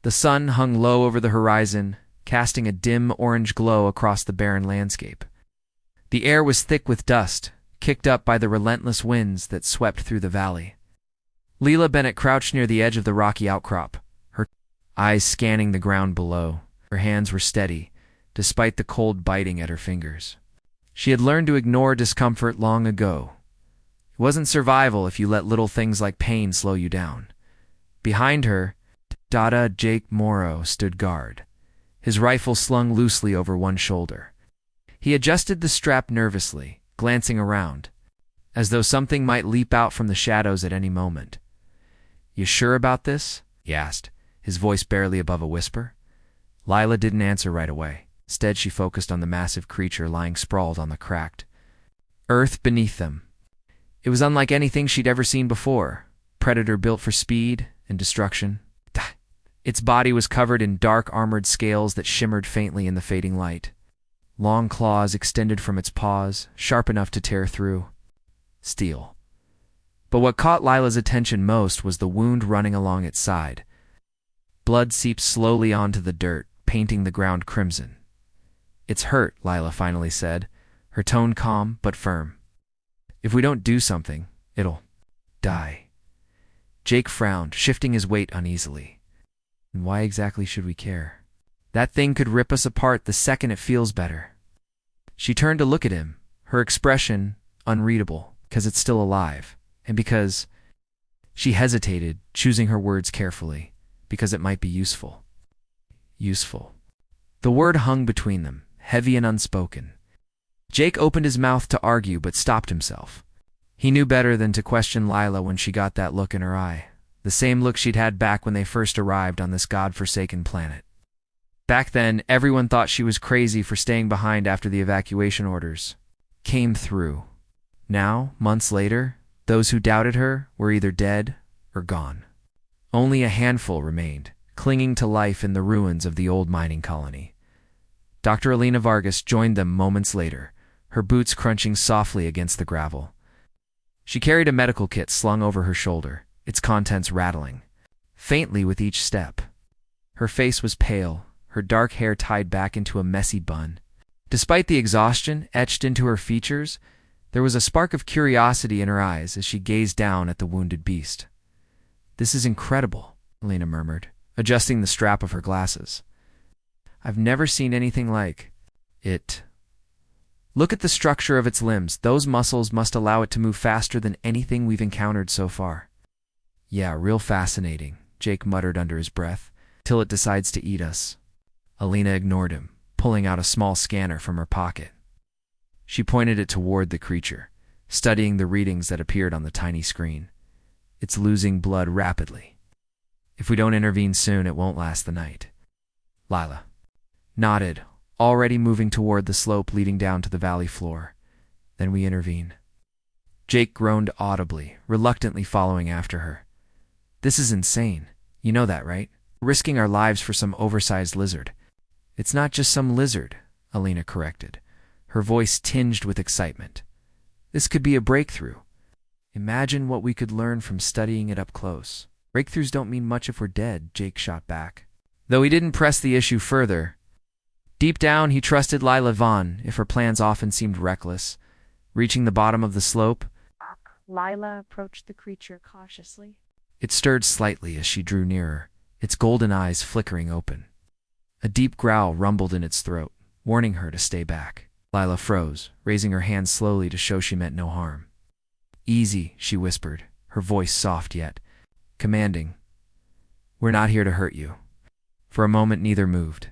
The sun hung low over the horizon, casting a dim orange glow across the barren landscape. The air was thick with dust, kicked up by the relentless winds that swept through the valley. Leela Bennett crouched near the edge of the rocky outcrop, her eyes scanning the ground below. Her hands were steady, despite the cold biting at her fingers. She had learned to ignore discomfort long ago. It wasn't survival if you let little things like pain slow you down. Behind her, Dada Jake Morrow stood guard, his rifle slung loosely over one shoulder. He adjusted the strap nervously, glancing around, as though something might leap out from the shadows at any moment. "You sure about this?" he asked, his voice barely above a whisper. Lila didn't answer right away. Instead, she focused on the massive creature lying sprawled on the cracked earth beneath them. It was unlike anything she'd ever seen before, predator built for speed and destruction. Its body was covered in dark armored scales that shimmered faintly in the fading light. Long claws extended from its paws, sharp enough to tear through steel. But what caught Lila's attention most was the wound running along its side. Blood seeped slowly onto the dirt, painting the ground crimson. "It's hurt," Lila finally said, her tone calm but firm. "If we don't do something, it'll die." Jake frowned, shifting his weight uneasily. "And why exactly should we care? That thing could rip us apart the second it feels better." She turned to look at him, her expression unreadable, because it's still alive, and because she hesitated, choosing her words carefully, because it might be useful. Useful. The word hung between them, heavy and unspoken. Jake opened his mouth to argue but stopped himself. He knew better than to question Lila when she got that look in her eye, the same look she'd had back when they first arrived on this god-forsaken planet. Back then, everyone thought she was crazy for staying behind after the evacuation orders came through. Now, months later, those who doubted her were either dead or gone. Only a handful remained, clinging to life in the ruins of the old mining colony. Dr. Alina Vargas joined them moments later, her boots crunching softly against the gravel. She carried a medical kit slung over her shoulder, its contents rattling faintly with each step. Her face was pale, her dark hair tied back into a messy bun. Despite the exhaustion etched into her features, there was a spark of curiosity in her eyes as she gazed down at the wounded beast. "This is incredible," Alina murmured, adjusting the strap of her glasses. "I've never seen anything like it. Look at the structure of its limbs. Those muscles must allow it to move faster than anything we've encountered so far." "Yeah, real fascinating," Jake muttered under his breath, "till it decides to eat us." Alina ignored him, pulling out a small scanner from her pocket. She pointed it toward the creature, studying the readings that appeared on the tiny screen. "It's losing blood rapidly. If we don't intervene soon, it won't last the night." Lila nodded, already moving toward the slope leading down to the valley floor. "Then we intervene." Jake groaned audibly, reluctantly following after her. "This is insane. You know that, right? Risking our lives for some oversized lizard." "It's not just some lizard," Alina corrected, her voice tinged with excitement. "This could be a breakthrough. Imagine what we could learn from studying it up close." "Breakthroughs don't mean much if we're dead," Jake shot back. Though he didn't press the issue further, deep down he trusted Lila Vaughn, if her plans often seemed reckless. Reaching the bottom of the slope, Lila approached the creature cautiously. It stirred slightly as she drew nearer, its golden eyes flickering open. A deep growl rumbled in its throat, warning her to stay back. Lila froze, raising her hand slowly to show she meant no harm. "Easy," she whispered, her voice soft yet commanding. "We're not here to hurt you." For a moment neither moved.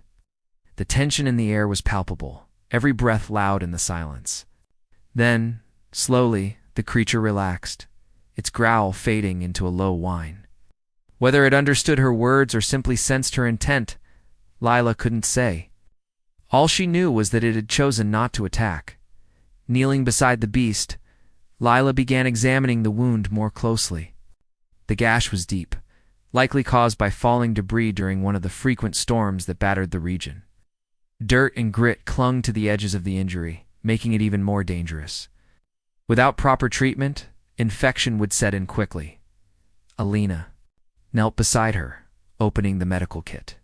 The tension in the air was palpable, every breath loud in the silence. Then, slowly, the creature relaxed, its growl fading into a low whine. Whether it understood her words or simply sensed her intent, Lila couldn't say. All she knew was that it had chosen not to attack. Kneeling beside the beast, Lila began examining the wound more closely. The gash was deep, likely caused by falling debris during one of the frequent storms that battered the region. Dirt and grit clung to the edges of the injury, making it even more dangerous. Without proper treatment, infection would set in quickly. Alina knelt beside her, opening the medical kit.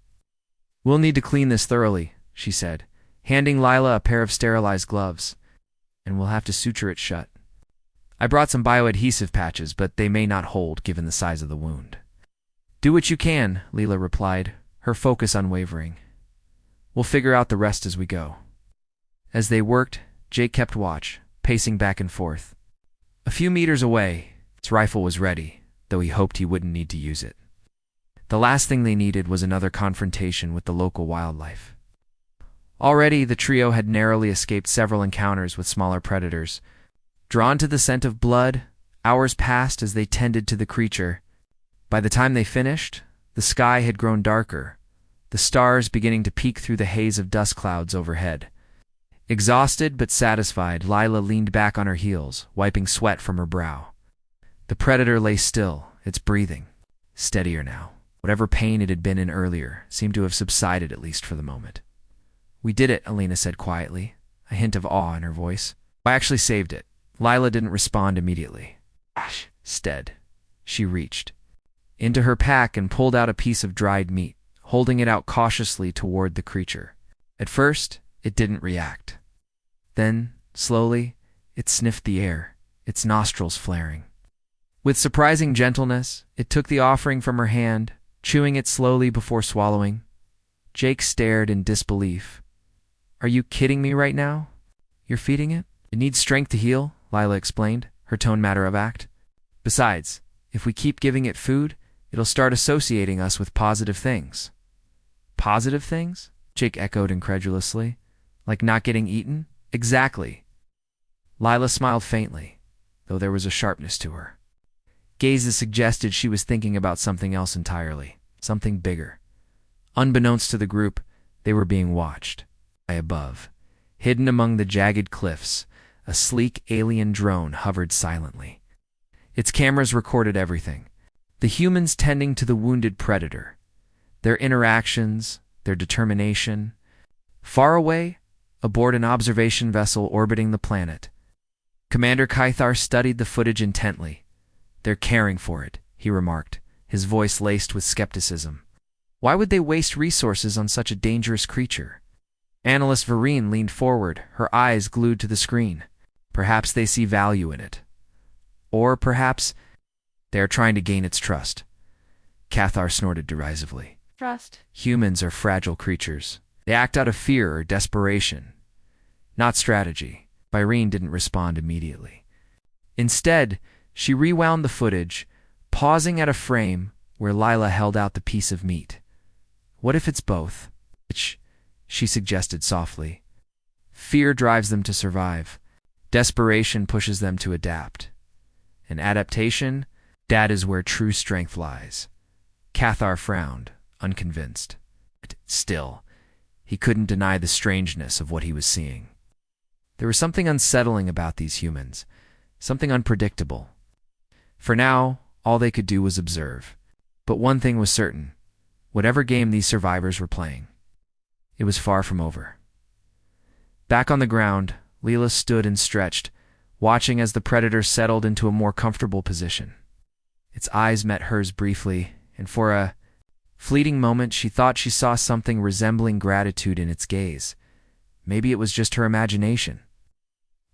"We'll need to clean this thoroughly," she said, handing Lila a pair of sterilized gloves, "and we'll have to suture it shut. I brought some bioadhesive patches, but they may not hold given the size of the wound." "Do what you can," Lila replied, her focus unwavering. "We'll figure out the rest as we go." As they worked, Jake kept watch, pacing back and forth. A few meters away, his rifle was ready, though he hoped he wouldn't need to use it. The last thing they needed was another confrontation with the local wildlife. Already, the trio had narrowly escaped several encounters with smaller predators. Drawn to the scent of blood, hours passed as they tended to the creature. By the time they finished, the sky had grown darker, the stars beginning to peek through the haze of dust clouds overhead. Exhausted but satisfied, Lila leaned back on her heels, wiping sweat from her brow. The predator lay still, its breathing steadier now. Whatever pain it had been in earlier seemed to have subsided, at least for the moment. "We did it," Alina said quietly, a hint of awe in her voice. "I actually saved it." Lila didn't respond immediately. Instead, she reached into her pack and pulled out a piece of dried meat, holding it out cautiously toward the creature. At first, it didn't react. Then, slowly, it sniffed the air, its nostrils flaring. With surprising gentleness, it took the offering from her hand, chewing it slowly before swallowing. Jake stared in disbelief. "Are you kidding me right now? You're feeding it? It needs strength to heal," Lila explained, her tone matter-of-fact. "Besides, if we keep giving it food, it'll start associating us with positive things." "Positive things?" Jake echoed incredulously. "Like not getting eaten?" "Exactly." Lila smiled faintly, though there was a sharpness to her. Gazes suggested she was thinking about something else entirely, something bigger. Unbeknownst to the group, they were being watched. Above, hidden among the jagged cliffs, a sleek alien drone hovered silently. Its cameras recorded everything. The humans tending to the wounded predator, their interactions, their determination. Far away, aboard an observation vessel orbiting the planet, Commander Kythar studied the footage intently. "They're caring for it," he remarked, his voice laced with skepticism. "Why would they waste resources on such a dangerous creature?" Analyst Vereen leaned forward, her eyes glued to the screen. "Perhaps they see value in it. Or perhaps they are trying to gain its trust." Cathar snorted derisively. "Trust." "Humans are fragile creatures. They act out of fear or desperation, not strategy." Irene didn't respond immediately. Instead, she rewound the footage, pausing at a frame where Lila held out the piece of meat. "What if it's both?" "Which?" she suggested softly. "Fear drives them to survive. Desperation pushes them to adapt. And adaptation, that is where true strength lies." Cathar frowned, unconvinced. Still, he couldn't deny the strangeness of what he was seeing. There was something unsettling about these humans, something unpredictable. For now, all they could do was observe. But one thing was certain: whatever game these survivors were playing, it was far from over. Back on the ground, Leela stood and stretched, watching as the predator settled into a more comfortable position. Its eyes met hers briefly, and for a fleeting moment she thought she saw something resembling gratitude in its gaze. Maybe it was just her imagination.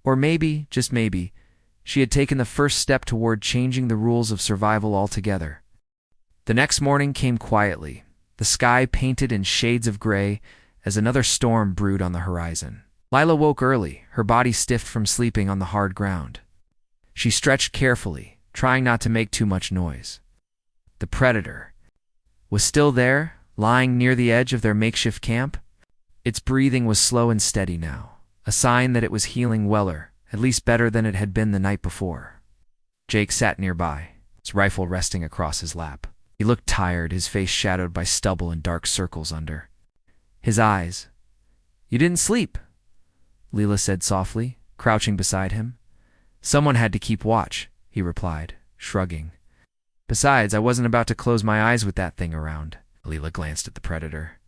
Or maybe, just maybe, she had taken the first step toward changing the rules of survival altogether. The next morning came quietly, the sky painted in shades of gray as another storm brewed on the horizon. Lila woke early, her body stiff from sleeping on the hard ground. She stretched carefully, trying not to make too much noise. The predator was still there, lying near the edge of their makeshift camp. Its breathing was slow and steady now, a sign that it was healing weller, at least better than it had been the night before. Jake sat nearby, his rifle resting across his lap. He looked tired, his face shadowed by stubble and dark circles under his eyes. "You didn't sleep," Leela said softly, crouching beside him. "Someone had to keep watch," he replied, shrugging. "Besides, I wasn't about to close my eyes with that thing around." Leela glanced at the predator.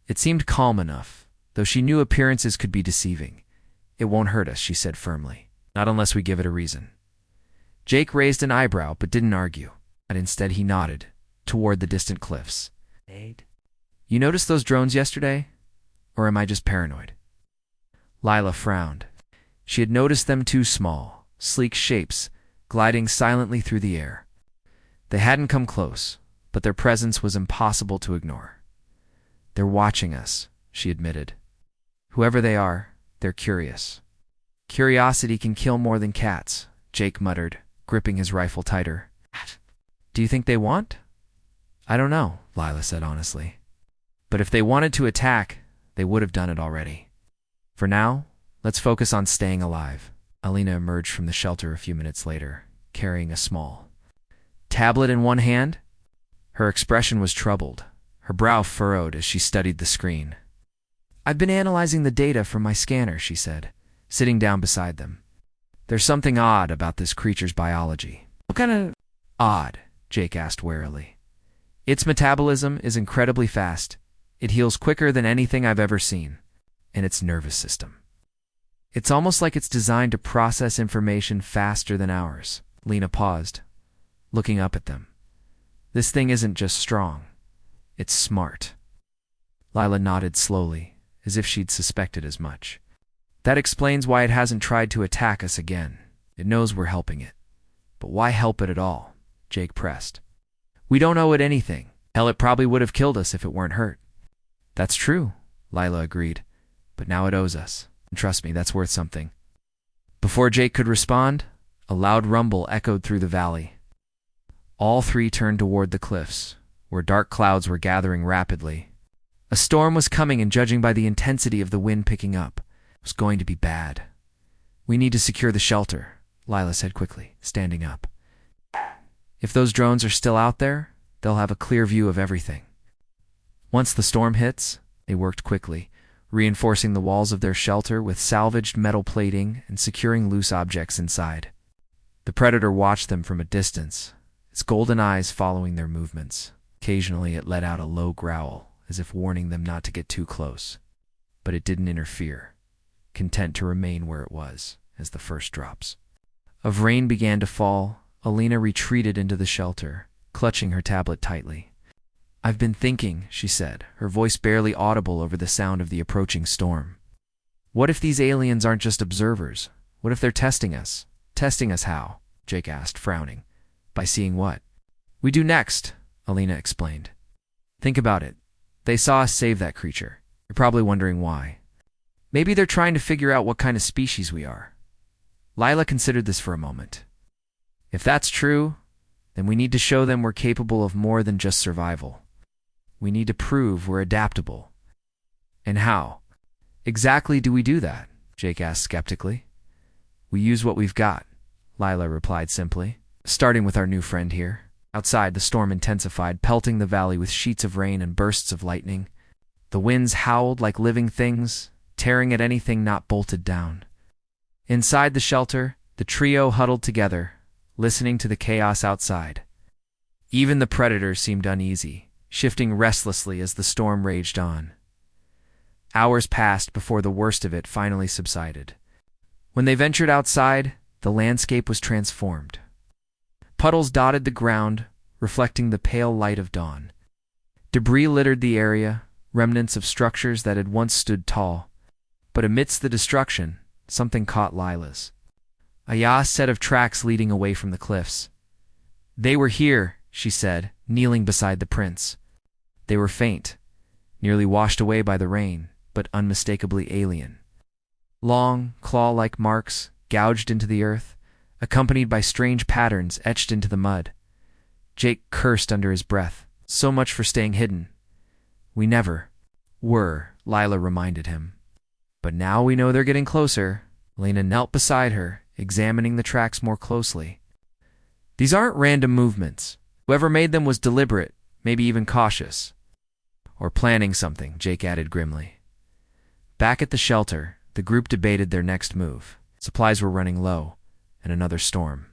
It seemed calm enough, though she knew appearances could be deceiving. "It won't hurt us," she said firmly. "Not unless we give it a reason." Jake raised an eyebrow but didn't argue, and instead he nodded, toward the distant cliffs. You noticed those drones yesterday? Or am I just paranoid? Lila frowned. She had noticed them too, small, sleek shapes, gliding silently through the air. They hadn't come close, but their presence was impossible to ignore. They're watching us, she admitted. Whoever they are, they're curious. Curiosity can kill more than cats, Jake muttered, gripping his rifle tighter. Do you think they want? I don't know, Lila said honestly. But if they wanted to attack, they would have done it already. For now, let's focus on staying alive. Alina emerged from the shelter a few minutes later, carrying a small tablet in one hand. Her expression was troubled, her brow furrowed as she studied the screen. I've been analyzing the data from my scanner, she said, sitting down beside them. There's something odd about this creature's biology. What kind of odd? Jake asked warily. Its metabolism is incredibly fast. It heals quicker than anything I've ever seen. And its nervous system. It's almost like it's designed to process information faster than ours. Lena paused, looking up at them. This thing isn't just strong. It's smart. Lila nodded slowly, as if she'd suspected as much. That explains why it hasn't tried to attack us again. It knows we're helping it. But why help it at all? Jake pressed. We don't owe it anything. Hell, it probably would have killed us if it weren't hurt. That's true, Lila agreed. But now it owes us. And trust me, that's worth something. Before Jake could respond, a loud rumble echoed through the valley. All three turned toward the cliffs, where dark clouds were gathering rapidly. A storm was coming, and judging by the intensity of the wind picking up, it was going to be bad. We need to secure the shelter, Lila said quickly, standing up. If those drones are still out there, they'll have a clear view of everything. Once the storm hits, they worked quickly, reinforcing the walls of their shelter with salvaged metal plating and securing loose objects inside. The predator watched them from a distance, its golden eyes following their movements. Occasionally it let out a low growl, as if warning them not to get too close. But it didn't interfere, content to remain where it was, as the first drops of rain began to fall. Alina retreated into the shelter, clutching her tablet tightly. I've been thinking, she said, her voice barely audible over the sound of the approaching storm. What if these aliens aren't just observers? What if they're testing us? Testing us how? Jake asked, frowning. By seeing what we do next, Alina explained. Think about it. They saw us save that creature. You're probably wondering why. Maybe they're trying to figure out what kind of species we are. Lila considered this for a moment. If that's true, then we need to show them we're capable of more than just survival. We need to prove we're adaptable. And how exactly do we do that? Jake asked skeptically. We use what we've got, Lila replied simply, starting with our new friend here. Outside, the storm intensified, pelting the valley with sheets of rain and bursts of lightning. The winds howled like living things, tearing at anything not bolted down. Inside the shelter, the trio huddled together, listening to the chaos outside. Even the predator seemed uneasy, shifting restlessly as the storm raged on. Hours passed before the worst of it finally subsided. When they ventured outside, the landscape was transformed. Puddles dotted the ground, reflecting the pale light of dawn. Debris littered the area, remnants of structures that had once stood tall. But amidst the destruction, something caught Lila's. A vast set of tracks leading away from the cliffs. They were here, she said, kneeling beside the prince. They were faint, nearly washed away by the rain, but unmistakably alien. Long, claw-like marks gouged into the earth, accompanied by strange patterns etched into the mud. Jake cursed under his breath. So much for staying hidden. We never were, Lila reminded him. But now we know they're getting closer. Lena knelt beside her, examining the tracks more closely. These aren't random movements. Whoever made them was deliberate, maybe even cautious. Or planning something, Jake added grimly. Back at the shelter, the group debated their next move. Supplies were running low, and another storm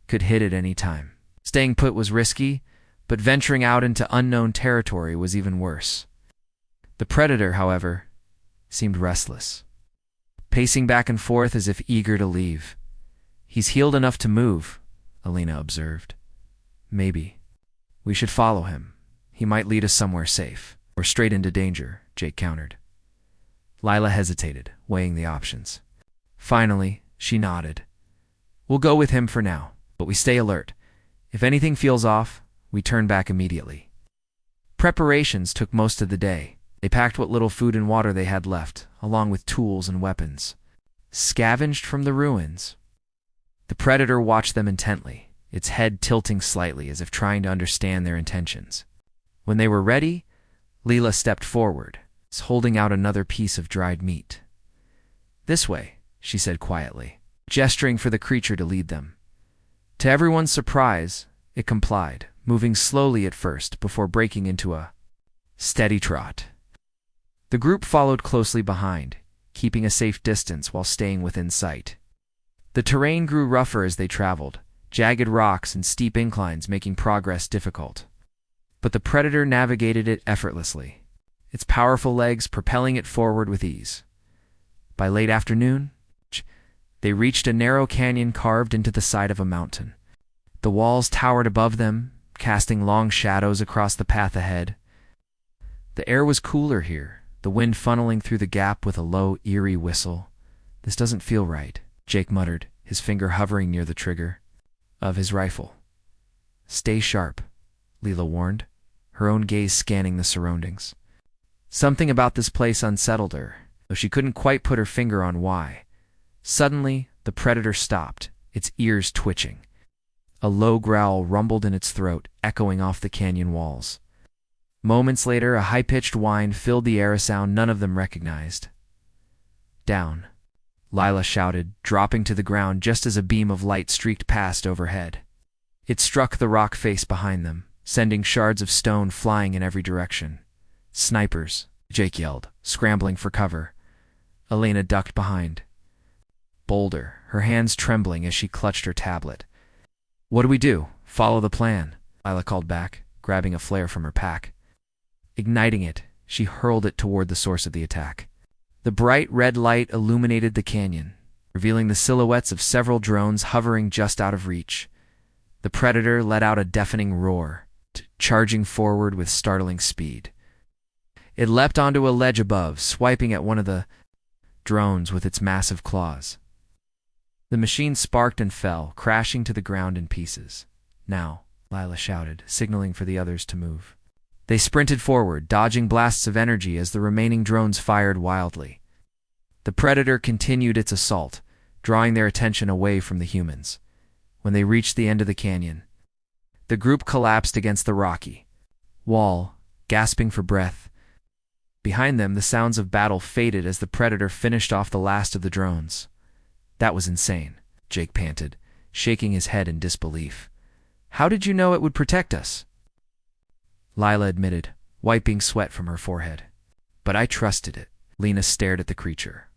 could hit at any time. Staying put was risky, but venturing out into unknown territory was even worse. The predator, however, seemed restless, pacing back and forth as if eager to leave. He's healed enough to move, Alina observed. Maybe we should follow him, He might lead us somewhere safe. Or straight into danger, Jake countered. Lila hesitated, weighing the options. Finally, she nodded. We'll go with him for now, but we stay alert. If anything feels off, we turn back immediately. Preparations took most of the day. They packed what little food and water they had left, along with tools and weapons. Scavenged from the ruins. The predator watched them intently, its head tilting slightly as if trying to understand their intentions. When they were ready, Leela stepped forward, holding out another piece of dried meat. This way, she said quietly, gesturing for the creature to lead them. To everyone's surprise, it complied, moving slowly at first before breaking into a steady trot. The group followed closely behind, keeping a safe distance while staying within sight. The terrain grew rougher as they traveled, jagged rocks and steep inclines making progress difficult. But the predator navigated it effortlessly, its powerful legs propelling it forward with ease. By late afternoon, they reached a narrow canyon carved into the side of a mountain. The walls towered above them, casting long shadows across the path ahead. The air was cooler here, the wind funneling through the gap with a low, eerie whistle. This doesn't feel right, Jake muttered, his finger hovering near the trigger of his rifle. Stay sharp, Leela warned, her own gaze scanning the surroundings. Something about this place unsettled her, though she couldn't quite put her finger on why. Suddenly, the predator stopped, its ears twitching. A low growl rumbled in its throat, echoing off the canyon walls. Moments later, a high-pitched whine filled the air, a sound none of them recognized. Down, Lila shouted, dropping to the ground just as a beam of light streaked past overhead. It struck the rock face behind them, sending shards of stone flying in every direction. Snipers, Jake yelled, scrambling for cover. Elena ducked behind. Boulder, her hands trembling as she clutched her tablet. What do we do? Follow the plan, Lila called back, grabbing a flare from her pack. Igniting it, she hurled it toward the source of the attack. The bright red light illuminated the canyon, revealing the silhouettes of several drones hovering just out of reach. The predator let out a deafening roar, charging forward with startling speed. It leapt onto a ledge above, swiping at one of the drones with its massive claws. The machine sparked and fell, crashing to the ground in pieces. Now, Lila shouted, signaling for the others to move. They sprinted forward, dodging blasts of energy as the remaining drones fired wildly. The predator continued its assault, drawing their attention away from the humans. When they reached the end of the canyon, the group collapsed against the rocky wall, gasping for breath. Behind them, the sounds of battle faded as the predator finished off the last of the drones. That was insane, Jake panted, shaking his head in disbelief. How did you know it would protect us? Lila admitted, wiping sweat from her forehead. But I trusted it. Lena stared at the creature,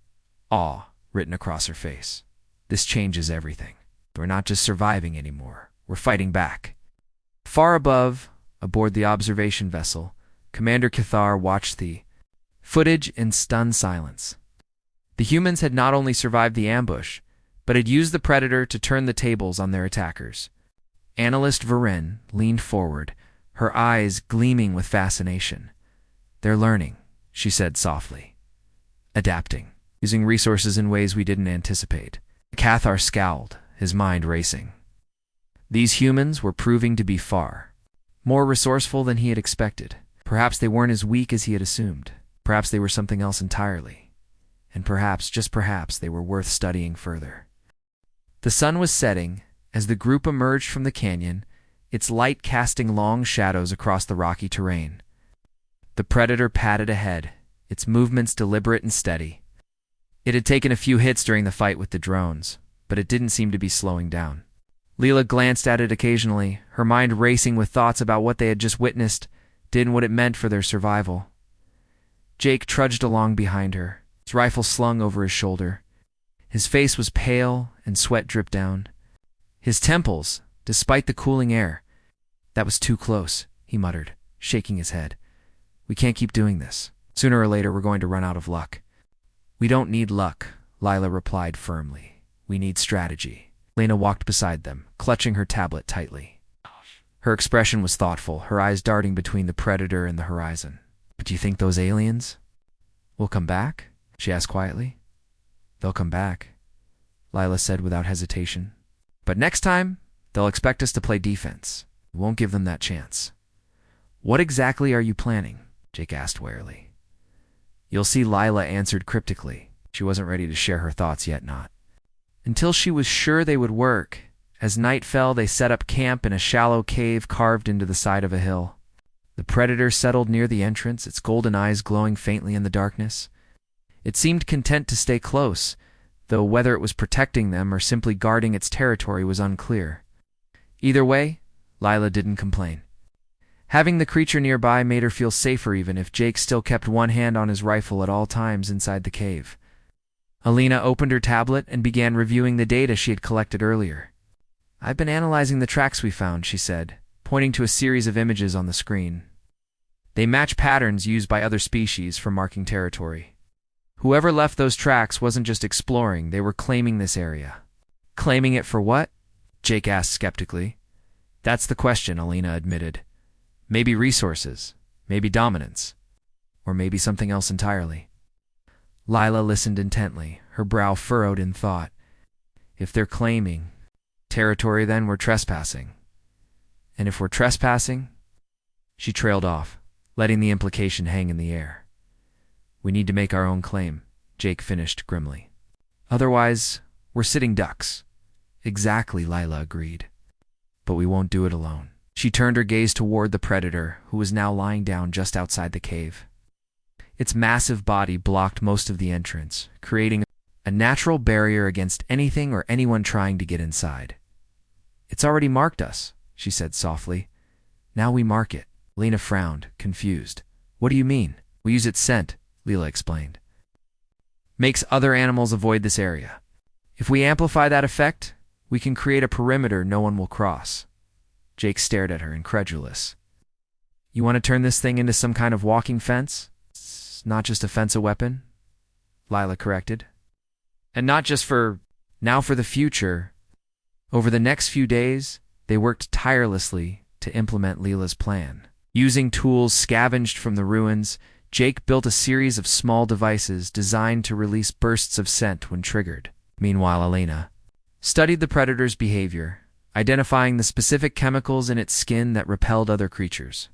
awe written across her face. This changes everything. We're not just surviving anymore. We're fighting back. Far above, aboard the observation vessel, Commander Cathar watched the footage in stunned silence. The humans had not only survived the ambush, but had used the predator to turn the tables on their attackers. Analyst Varen leaned forward, her eyes gleaming with fascination. They're learning, she said softly. Adapting, using resources in ways we didn't anticipate. Cathar scowled, his mind racing. These humans were proving to be far more resourceful than he had expected. Perhaps they weren't as weak as he had assumed. Perhaps they were something else entirely. And perhaps, just perhaps, they were worth studying further. The sun was setting as the group emerged from the canyon, its light casting long shadows across the rocky terrain. The predator padded ahead, its movements deliberate and steady. It had taken a few hits during the fight with the drones, but it didn't seem to be slowing down. Leela glanced at it occasionally, her mind racing with thoughts about what they had just witnessed, and what it meant for their survival. Jake trudged along behind her, his rifle slung over his shoulder. His face was pale and sweat dripped down. His temples, despite the cooling air. That was too close, he muttered, shaking his head. We can't keep doing this. Sooner or later we're going to run out of luck. We don't need luck, Lila replied firmly. We need strategy. Lena walked beside them, clutching her tablet tightly. Her expression was thoughtful, her eyes darting between the predator and the horizon. "But do you think those aliens will come back?" she asked quietly. "They'll come back," Lila said without hesitation. "But next time, they'll expect us to play defense. We won't give them that chance." "What exactly are you planning?" Jake asked warily. "You'll see," Lila answered cryptically. She wasn't ready to share her thoughts yet, not until she was sure they would work. As night fell, they set up camp in a shallow cave carved into the side of a hill. The predator settled near the entrance, its golden eyes glowing faintly in the darkness. It seemed content to stay close, though whether it was protecting them or simply guarding its territory was unclear. Either way, Lila didn't complain. Having the creature nearby made her feel safer even if Jake still kept one hand on his rifle at all times inside the cave. Alina opened her tablet and began reviewing the data she had collected earlier. "I've been analyzing the tracks we found," she said, pointing to a series of images on the screen. "They match patterns used by other species for marking territory. Whoever left those tracks wasn't just exploring, they were claiming this area." "Claiming it for what?" Jake asked skeptically. "That's the question," Alina admitted. "Maybe resources, maybe dominance, or maybe something else entirely." Lila listened intently, her brow furrowed in thought. If they're claiming territory, then we're trespassing. And if we're trespassing... She trailed off, letting the implication hang in the air. "We need to make our own claim," Jake finished grimly. "Otherwise, we're sitting ducks." "Exactly," Lila agreed. "But we won't do it alone." She turned her gaze toward the predator, who was now lying down just outside the cave. Its massive body blocked most of the entrance, creating a natural barrier against anything or anyone trying to get inside. "It's already marked us," she said softly. "Now we mark it." Lena frowned, confused. "What do you mean?" "We use its scent," Leela explained. "Makes other animals avoid this area. If we amplify that effect, we can create a perimeter no one will cross." Jake stared at her, incredulous. "You want to turn this thing into some kind of walking fence? It's not just a fence, a weapon," Lila corrected. "And not just for now, for the future." Over the next few days, they worked tirelessly to implement Leela's plan. Using tools scavenged from the ruins, Jake built a series of small devices designed to release bursts of scent when triggered. Meanwhile, Elena studied the predator's behavior, identifying the specific chemicals in its skin that repelled other creatures.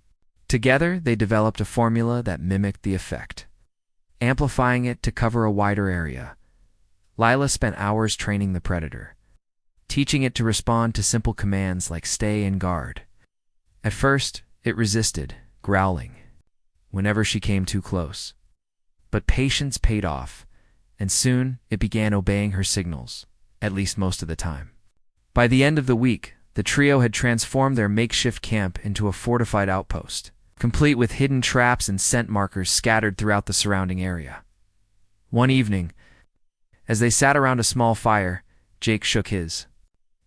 Together, they developed a formula that mimicked the effect, amplifying it to cover a wider area. Lila spent hours training the predator, teaching it to respond to simple commands like stay and guard. At first, it resisted, growling, whenever she came too close. But patience paid off, and soon it began obeying her signals, at least most of the time. By the end of the week, the trio had transformed their makeshift camp into a fortified outpost, complete with hidden traps and scent markers scattered throughout the surrounding area. One evening, as they sat around a small fire, Jake shook his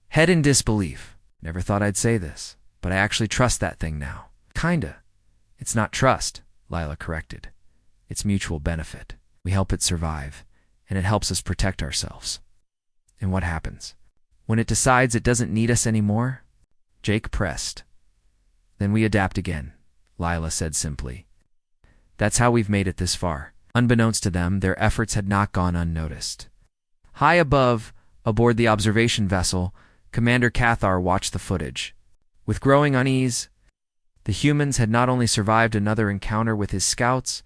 head in disbelief. "Never thought I'd say this, but I actually trust that thing now." "Kinda. It's not trust," Lila corrected. "It's mutual benefit. We help it survive, and it helps us protect ourselves." "And what happens when it decides it doesn't need us anymore?" Jake pressed. "Then we adapt again," Lila said simply. "That's how we've made it this far." Unbeknownst to them, their efforts had not gone unnoticed. High above, aboard the observation vessel, Commander Cathar watched the footage. With growing unease, the humans had not only survived another encounter with his scouts,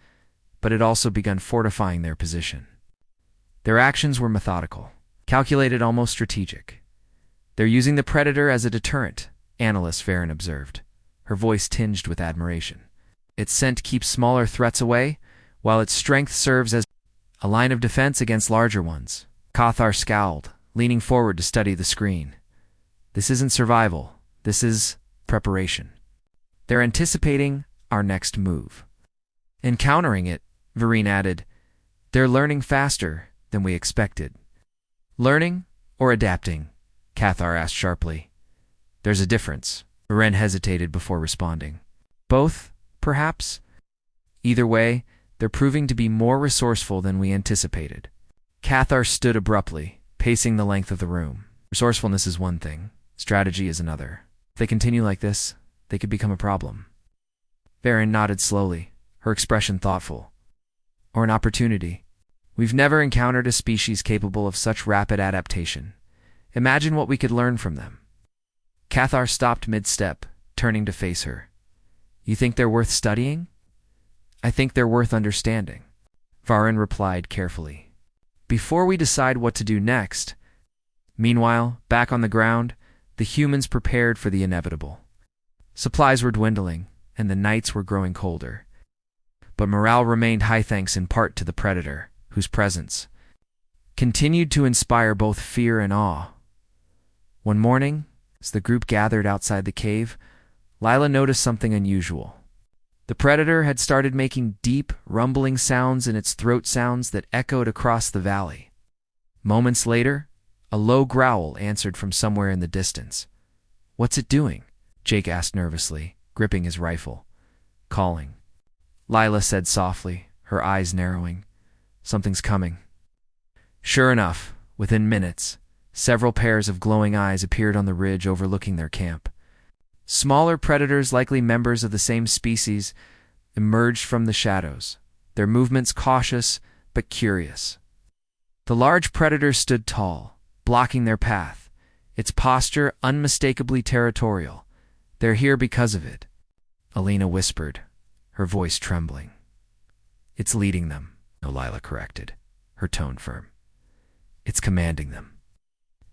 but had also begun fortifying their position. Their actions were methodical, calculated, almost strategic. "They're using the predator as a deterrent," Analyst Farron observed, her voice tinged with admiration. "Its scent keeps smaller threats away, while its strength serves as a line of defense against larger ones." Cathar scowled, leaning forward to study the screen. "This isn't survival. This is preparation. They're anticipating our next move. And countering it," Vereen added. "They're learning faster than we expected." "Learning or adapting?" Cathar asked sharply. "There's a difference." Varen hesitated before responding. "Both, perhaps? Either way, they're proving to be more resourceful than we anticipated." Cathar stood abruptly, pacing the length of the room. "Resourcefulness is one thing. Strategy is another. If they continue like this, they could become a problem. Varen nodded slowly, her expression thoughtful. Or an opportunity. We've never encountered a species capable of such rapid adaptation. Imagine what we could learn from them. Cathar stopped mid-step, turning to face her. You think they're worth studying? I think they're worth understanding, Varen replied carefully. Before we decide what to do next. Meanwhile, back on the ground, the humans prepared for the inevitable. Supplies were dwindling, and the nights were growing colder. But morale remained high thanks in part to the predator, whose presence continued to inspire both fear and awe. One morning, as the group gathered outside the cave, Lila noticed something unusual. The predator had started making deep, rumbling sounds in its throat, sounds that echoed across the valley. Moments later, a low growl answered from somewhere in the distance. What's it doing? Jake asked nervously, gripping his rifle. Calling. Lila said softly, her eyes narrowing. Something's coming. Sure enough, within minutes, several pairs of glowing eyes appeared on the ridge overlooking their camp. Smaller predators, likely members of the same species, emerged from the shadows, their movements cautious but curious. The large predator stood tall, blocking their path, its posture unmistakably territorial. They're here because of it, Alina whispered, her voice trembling. It's leading them, Lila corrected, her tone firm. It's commanding them.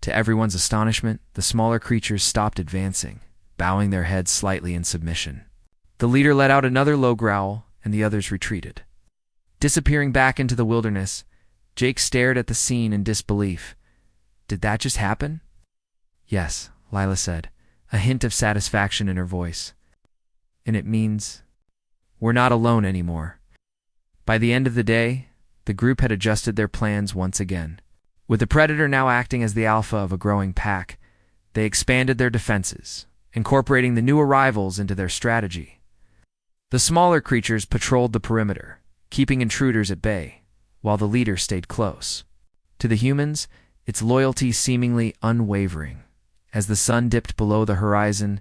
To everyone's astonishment, the smaller creatures stopped advancing, bowing their heads slightly in submission. The leader let out another low growl, and the others retreated. Disappearing back into the wilderness, Jake stared at the scene in disbelief. Did that just happen? Yes, Lila said, a hint of satisfaction in her voice. And it means we're not alone anymore. By the end of the day, the group had adjusted their plans once again. With the predator now acting as the alpha of a growing pack, they expanded their defenses, incorporating the new arrivals into their strategy. The smaller creatures patrolled the perimeter, keeping intruders at bay, while the leader stayed close. To the humans, its loyalty seemingly unwavering. As the sun dipped below the horizon,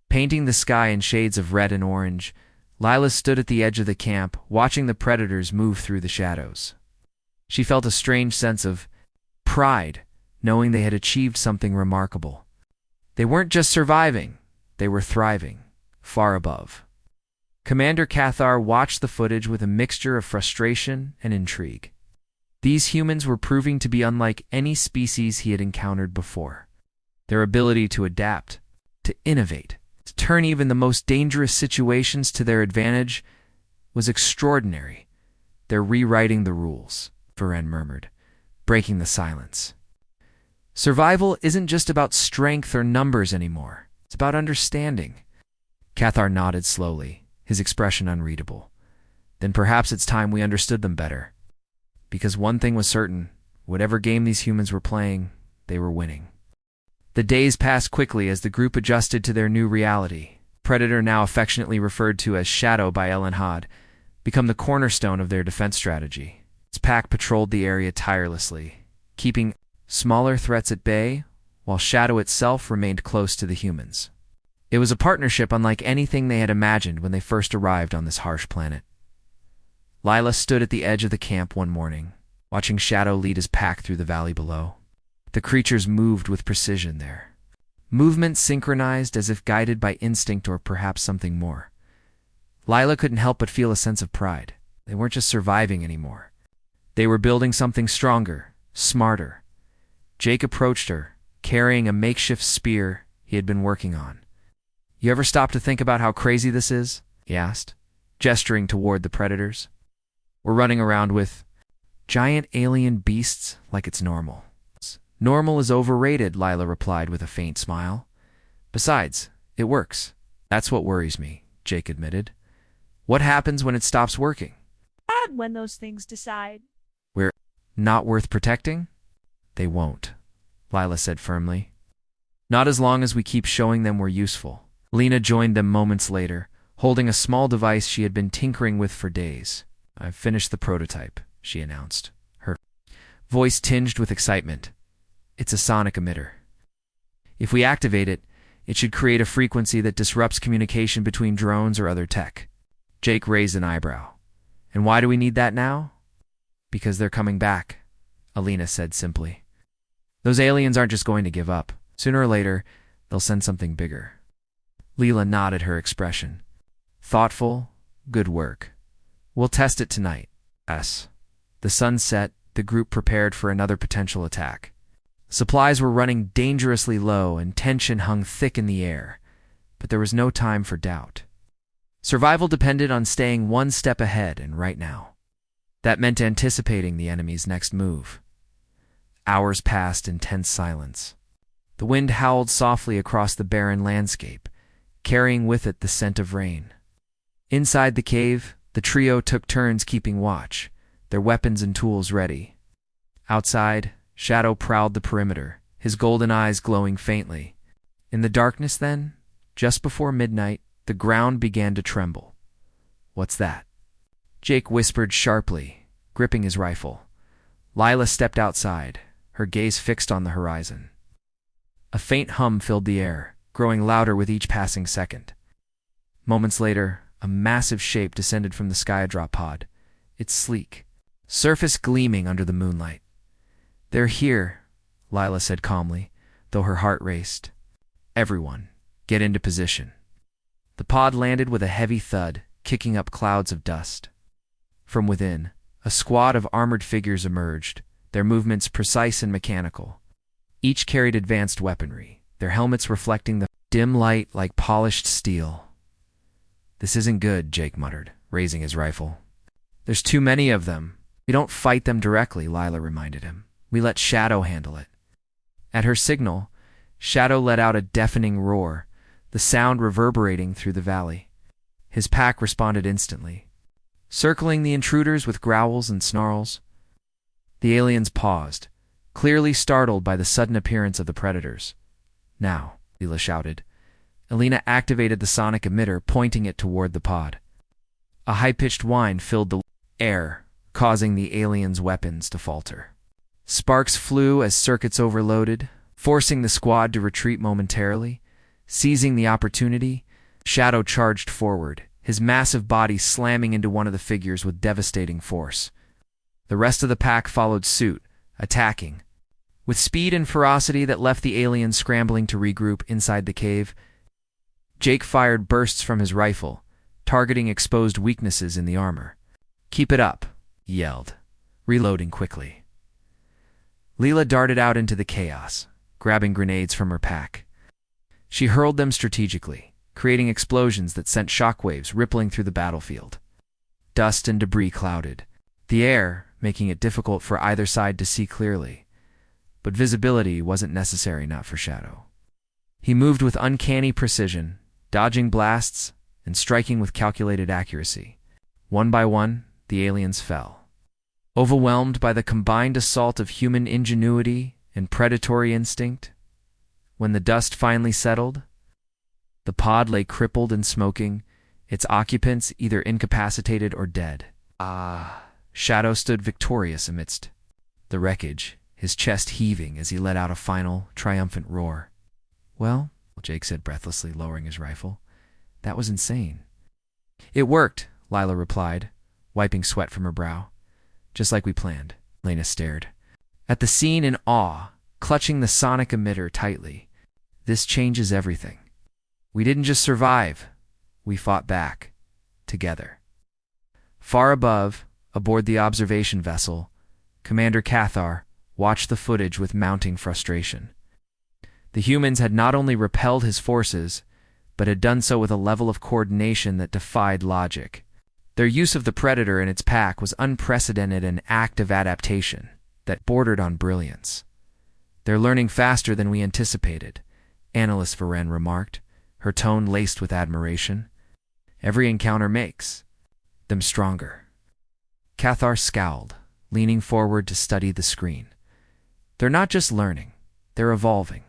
painting the sky in shades of red and orange, Lila stood at the edge of the camp, watching the predators move through the shadows. She felt a strange sense of pride, knowing they had achieved something remarkable. They weren't just surviving, they were thriving, far above. Commander Cathar watched the footage with a mixture of frustration and intrigue. These humans were proving to be unlike any species he had encountered before. Their ability to adapt, to innovate, to turn even the most dangerous situations to their advantage was extraordinary. They're rewriting the rules, Varen murmured, breaking the silence. Survival isn't just about strength or numbers anymore. It's about understanding. Cathar nodded slowly, his expression unreadable. Then perhaps it's time we understood them better. Because one thing was certain, whatever game these humans were playing, they were winning. The days passed quickly as the group adjusted to their new reality. Predator, now affectionately referred to as Shadow by Ellen Hod, become the cornerstone of their defense strategy. Its pack patrolled the area tirelessly, keeping smaller threats at bay, while Shadow itself remained close to the humans. It was a partnership unlike anything they had imagined when they first arrived on this harsh planet. Lila stood at the edge of the camp one morning, watching Shadow lead his pack through the valley below. The creatures moved with precision there. Movement synchronized as if guided by instinct or perhaps something more. Lila couldn't help but feel a sense of pride. They weren't just surviving anymore. They were building something stronger, smarter. Jake approached her, carrying a makeshift spear he had been working on. You ever stop to think about how crazy this is? He asked, gesturing toward the predators. We're running around with giant alien beasts like it's normal. Normal is overrated, Lila replied with a faint smile. Besides, it works. That's what worries me, Jake admitted. What happens when it stops working? Bad when those things decide. We're not worth protecting? They won't, Lila said firmly. Not as long as we keep showing them we're useful. Lena joined them moments later, holding a small device she had been tinkering with for days. I've finished the prototype, she announced, her voice tinged with excitement. It's a sonic emitter. If we activate it, It should create a frequency that disrupts communication between drones or other tech. Jake raised an eyebrow. And why do we need that now? Because they're coming back, Alina said simply. Those aliens aren't just going to give up. Sooner or later, they'll send something bigger. Leela nodded her expression. Thoughtful, good work. We'll test it tonight. Yes. The sun set, the group prepared for another potential attack. Supplies were running dangerously low and tension hung thick in the air, but there was no time for doubt. Survival depended on staying one step ahead and right now. That meant anticipating the enemy's next move. Hours passed in tense silence. The wind howled softly across the barren landscape, carrying with it the scent of rain. Inside the cave, the trio took turns keeping watch, their weapons and tools ready. Outside, Shadow prowled the perimeter, his golden eyes glowing faintly. In the darkness then, just before midnight, the ground began to tremble. What's that? Jake whispered sharply, gripping his rifle. Lila stepped outside, her gaze fixed on the horizon. A faint hum filled the air, growing louder with each passing second. Moments later, a massive shape descended from the skydrop pod, its sleek surface gleaming under the moonlight. They're here, Lila said calmly, though her heart raced. Everyone, get into position. The pod landed with a heavy thud, kicking up clouds of dust. From within, a squad of armored figures emerged, their movements precise and mechanical. Each carried advanced weaponry, their helmets reflecting the dim light like polished steel. This isn't good, Jake muttered, raising his rifle. There's too many of them. We don't fight them directly, Lila reminded him. We let Shadow handle it. At her signal, Shadow let out a deafening roar, the sound reverberating through the valley. His pack responded instantly, circling the intruders with growls and snarls. The aliens paused, clearly startled by the sudden appearance of the predators. Now, Leela shouted. Alina activated the sonic emitter, pointing it toward the pod. A high-pitched whine filled the air, causing the aliens' weapons to falter. Sparks flew as circuits overloaded, forcing the squad to retreat momentarily. Seizing the opportunity, Shadow charged forward, his massive body slamming into one of the figures with devastating force. The rest of the pack followed suit, attacking. With speed and ferocity that left the aliens scrambling to regroup inside the cave, Jake fired bursts from his rifle, targeting exposed weaknesses in the armor. Keep it up, he yelled, reloading quickly. Leela darted out into the chaos, grabbing grenades from her pack. She hurled them strategically, creating explosions that sent shockwaves rippling through the battlefield. Dust and debris clouded the air, making it difficult for either side to see clearly. But visibility wasn't necessary not for Shadow. He moved with uncanny precision, dodging blasts and striking with calculated accuracy. One by one, the aliens fell. Overwhelmed by the combined assault of human ingenuity and predatory instinct, when the dust finally settled, the pod lay crippled and smoking, its occupants either incapacitated or dead. Shadow stood victorious amidst the wreckage, his chest heaving as he let out a final, triumphant roar. Well, Jake said breathlessly, lowering his rifle, that was insane. It worked, Lila replied, wiping sweat from her brow. Just like we planned. Lena stared at the scene in awe, clutching the sonic emitter tightly. This changes everything. We didn't just survive. We fought back. Together. Far above, aboard the observation vessel, Commander Cathar watched the footage with mounting frustration. The humans had not only repelled his forces, but had done so with a level of coordination that defied logic. Their use of the Predator and its pack was unprecedented, an act of adaptation that bordered on brilliance. They're learning faster than we anticipated, Analyst Varen remarked, her tone laced with admiration. Every encounter makes them stronger. Cathar scowled, leaning forward to study the screen. They're not just learning, they're evolving.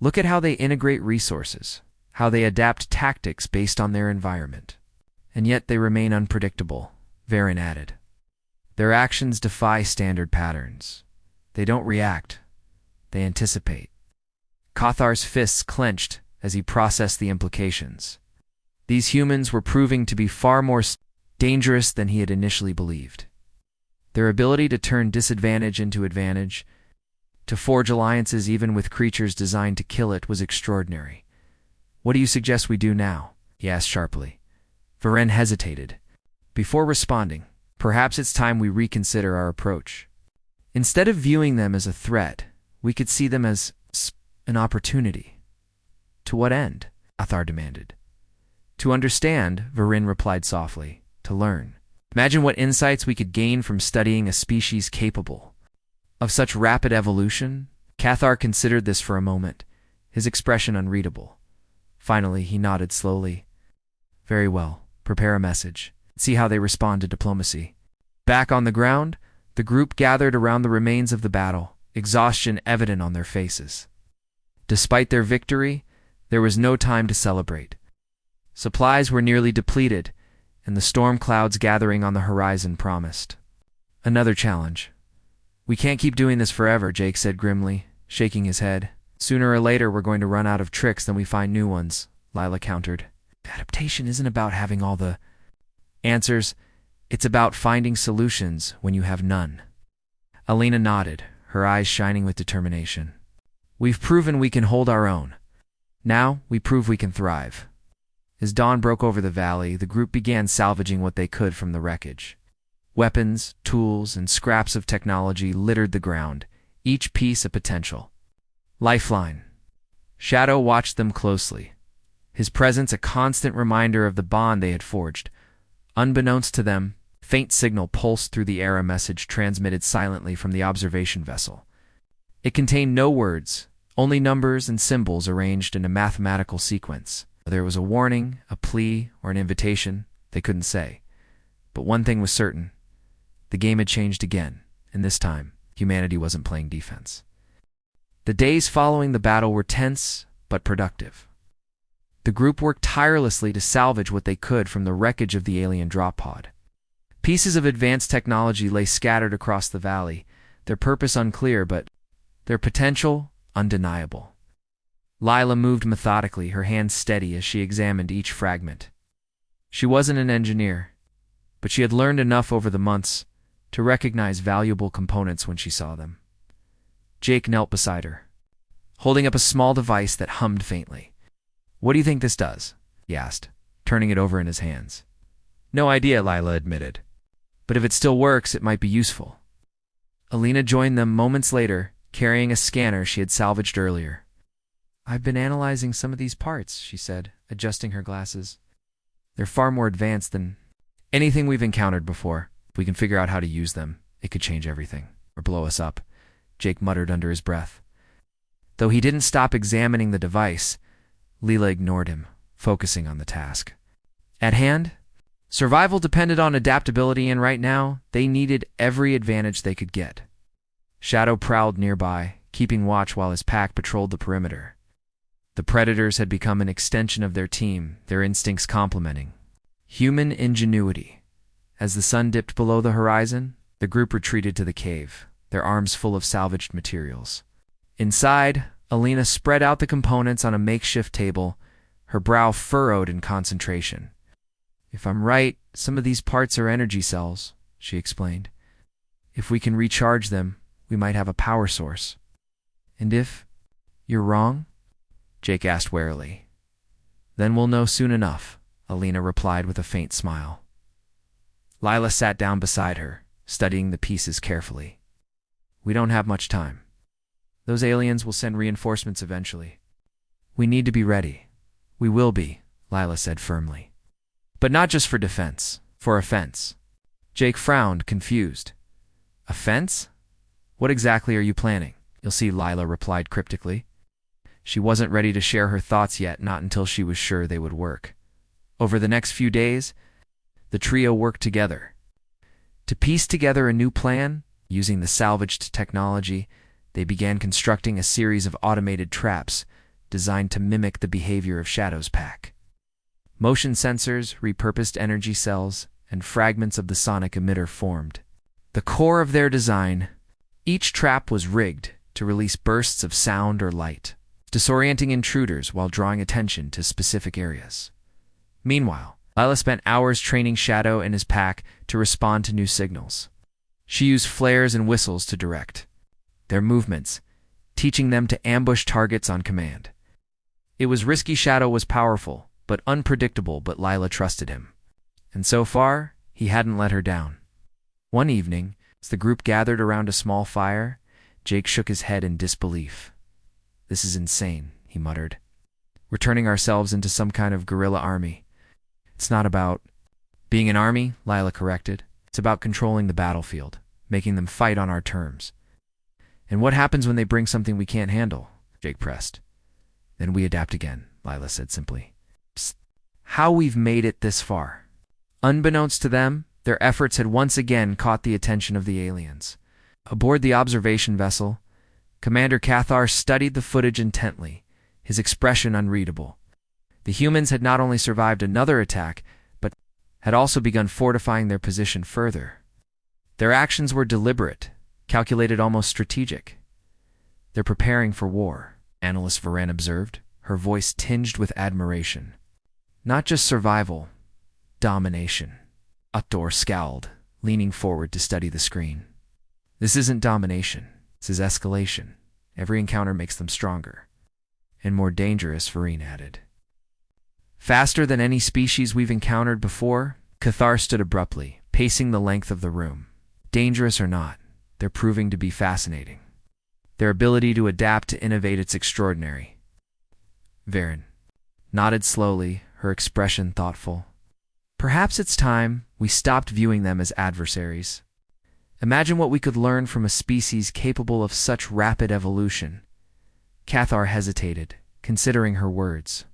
Look at how they integrate resources, how they adapt tactics based on their environment. And yet they remain unpredictable, Varen added. Their actions defy standard patterns. They don't react. They anticipate. Cathar's fists clenched as he processed the implications. These humans were proving to be far more dangerous than he had initially believed. Their ability to turn disadvantage into advantage, to forge alliances even with creatures designed to kill it, was extraordinary. "What do you suggest we do now?" he asked sharply. Varen hesitated. Before responding, "Perhaps it's time we reconsider our approach. Instead of viewing them as a threat, we could see them as an opportunity." "To what end?" Athar demanded. "To understand," Varen replied softly. "To learn. Imagine what insights we could gain from studying a species capable of such rapid evolution." Cathar considered this for a moment, his expression unreadable. Finally, he nodded slowly. "Very well. Prepare a message. See how they respond to diplomacy." Back on the ground, the group gathered around the remains of the battle, exhaustion evident on their faces. Despite their victory, there was no time to celebrate. Supplies were nearly depleted, and the storm clouds gathering on the horizon promised another challenge. "We can't keep doing this forever," Jake said grimly, shaking his head. "Sooner or later we're going to run out of tricks, then we find new ones," Lila countered. "Adaptation isn't about having all the answers. It's about finding solutions when you have none." Alina nodded, her eyes shining with determination. "We've proven we can hold our own. Now we prove we can thrive." As dawn broke over the valley, the group began salvaging what they could from the wreckage. Weapons, tools, and scraps of technology littered the ground, each piece a potential lifeline. Shadow watched them closely, his presence a constant reminder of the bond they had forged. Unbeknownst to them, a faint signal pulsed through the air, a message transmitted silently from the observation vessel. It contained no words, only numbers and symbols arranged in a mathematical sequence. Whether it was a warning, a plea, or an invitation, they couldn't say. But one thing was certain. The game had changed again, and this time, humanity wasn't playing defense. The days following the battle were tense, but productive. The group worked tirelessly to salvage what they could from the wreckage of the alien drop pod. Pieces of advanced technology lay scattered across the valley, their purpose unclear, but their potential undeniable. Lila moved methodically, her hands steady as she examined each fragment. She wasn't an engineer, but she had learned enough over the months to recognize valuable components when she saw them. Jake knelt beside her, holding up a small device that hummed faintly. "What do you think this does?" he asked, turning it over in his hands. "No idea," Lila admitted. "But if it still works, it might be useful." Alina joined them moments later, carrying a scanner she had salvaged earlier. "I've been analyzing some of these parts," she said, adjusting her glasses. "They're far more advanced than anything we've encountered before. If we can figure out how to use them, it could change everything, or blow us up," Jake muttered under his breath. Though he didn't stop examining the device, Lila ignored him, focusing on the task at hand. Survival depended on adaptability, and right now, they needed every advantage they could get. Shadow prowled nearby, keeping watch while his pack patrolled the perimeter. The predators had become an extension of their team, their instincts complementing human ingenuity. As the sun dipped below the horizon, the group retreated to the cave, their arms full of salvaged materials. Inside, Alina spread out the components on a makeshift table, her brow furrowed in concentration. "If I'm right, some of these parts are energy cells," she explained. "If we can recharge them, we might have a power source." "And if you're wrong?" Jake asked warily. "Then we'll know soon enough," Alina replied with a faint smile. Lila sat down beside her, studying the pieces carefully. "We don't have much time. Those aliens will send reinforcements eventually. We need to be ready." "We will be," Lila said firmly. "But not just for defense, for offense." Jake frowned, confused. "Offense? What exactly are you planning?" "You'll see," Lila replied cryptically. She wasn't ready to share her thoughts yet, not until she was sure they would work. Over the next few days, the trio worked together to piece together a new plan. Using the salvaged technology, they began constructing a series of automated traps designed to mimic the behavior of Shadow's pack. Motion sensors, repurposed energy cells, and fragments of the sonic emitter formed the core of their design. Each trap was rigged to release bursts of sound or light, disorienting intruders while drawing attention to specific areas. Meanwhile, Lila spent hours training Shadow and his pack to respond to new signals. She used flares and whistles to direct their movements, teaching them to ambush targets on command. It was risky. Shadow was powerful, but unpredictable, but Lila trusted him. And so far, he hadn't let her down. One evening, as the group gathered around a small fire, Jake shook his head in disbelief. "This is insane," he muttered. "We're turning ourselves into some kind of guerrilla army." "It's not about being an army," Lila corrected. "It's about controlling the battlefield, making them fight on our terms." "And what happens when they bring something we can't handle?" Jake pressed. "Then we adapt again," Lila said simply. "Psst. How we've made it this far." Unbeknownst to them, their efforts had once again caught the attention of the aliens. Aboard the observation vessel, Commander Cathar studied the footage intently, his expression unreadable. The humans had not only survived another attack, but had also begun fortifying their position further. Their actions were deliberate, calculated, almost strategic. "They're preparing for war," Analyst Varen observed, her voice tinged with admiration. "Not just survival, domination." Utdor scowled, leaning forward to study the screen. "This isn't domination. This is escalation. Every encounter makes them stronger. And more dangerous," Vareen added. "Faster than any species we've encountered before." Cathar stood abruptly, pacing the length of the room. "Dangerous or not, they're proving to be fascinating. Their ability to adapt, to innovate, it's extraordinary." Varen nodded slowly, her expression thoughtful. "Perhaps it's time we stopped viewing them as adversaries. Imagine what we could learn from a species capable of such rapid evolution." Cathar hesitated, considering her words.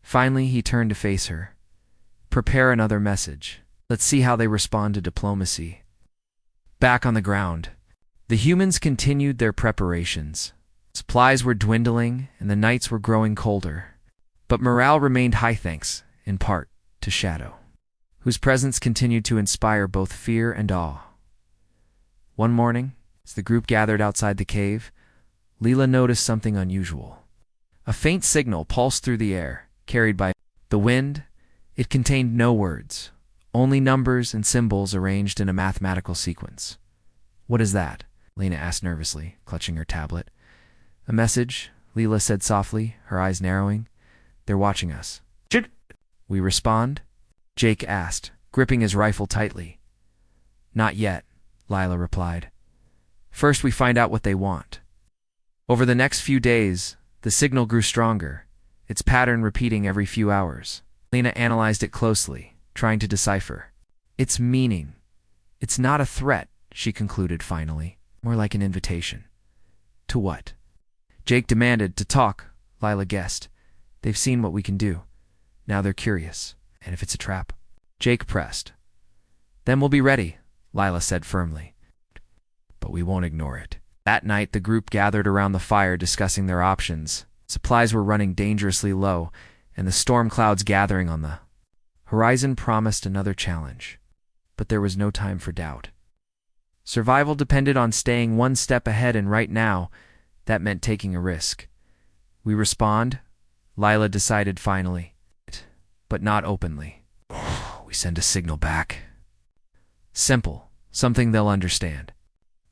Finally, he turned to face her. "Prepare another message. Let's see how they respond to diplomacy." Back on the ground, the humans continued their preparations. Supplies were dwindling, and the nights were growing colder. But morale remained high, thanks, in part, to Shadow, whose presence continued to inspire both fear and awe. One morning, as the group gathered outside the cave, Leela noticed something unusual. A faint signal pulsed through the air, carried by the wind. It contained no words, only numbers and symbols arranged in a mathematical sequence. "What is that?" Lena asked nervously, clutching her tablet. "A message," Leela said softly, her eyes narrowing. "They're watching us." "Should we respond?" Jake asked, gripping his rifle tightly. "Not yet," Lila replied. "First we find out what they want." Over the next few days, the signal grew stronger, its pattern repeating every few hours. Lena analyzed it closely, trying to decipher its meaning. "It's not a threat," she concluded finally, "more like an invitation." "To what?" Jake demanded. "To talk," Lila guessed. "They've seen what we can do. Now they're curious. And if it's a trap?" Jake pressed. "Then we'll be ready," Lila said firmly. "But we won't ignore it." That night, the group gathered around the fire discussing their options. Supplies were running dangerously low, and the storm clouds gathering on the horizon promised another challenge. But there was no time for doubt. Survival depended on staying one step ahead, and right now, that meant taking a risk. "We respond," Lila decided finally, "but not openly. We send a signal back. Simple, something they'll understand."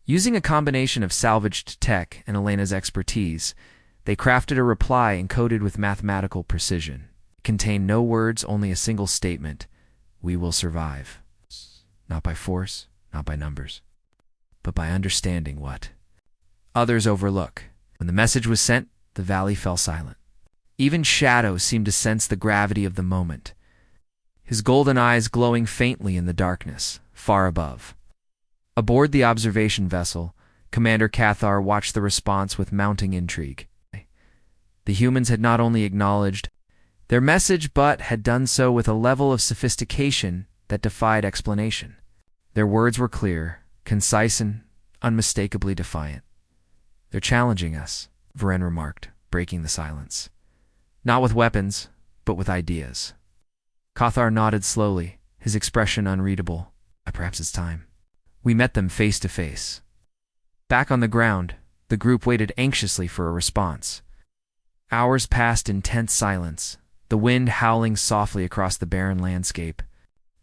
Using a combination of salvaged tech and Elena's expertise, they crafted a reply encoded with mathematical precision. It contained no words, only a single statement: "We will survive. Not by force, not by numbers, but by understanding what others overlook." When the message was sent, the valley fell silent. Even Shadow seemed to sense the gravity of the moment, his golden eyes glowing faintly in the darkness, far above. Aboard the observation vessel, Commander Cathar watched the response with mounting intrigue. The humans had not only acknowledged their message, but had done so with a level of sophistication that defied explanation. Their words were clear, concise, and unmistakably defiant. "They're challenging us," Varen remarked, breaking the silence. "Not with weapons, but with ideas." Cathar nodded slowly, his expression unreadable. "Perhaps it's time." We met them face to face. Back on the ground, the group waited anxiously for a response. Hours passed in tense silence, the wind howling softly across the barren landscape.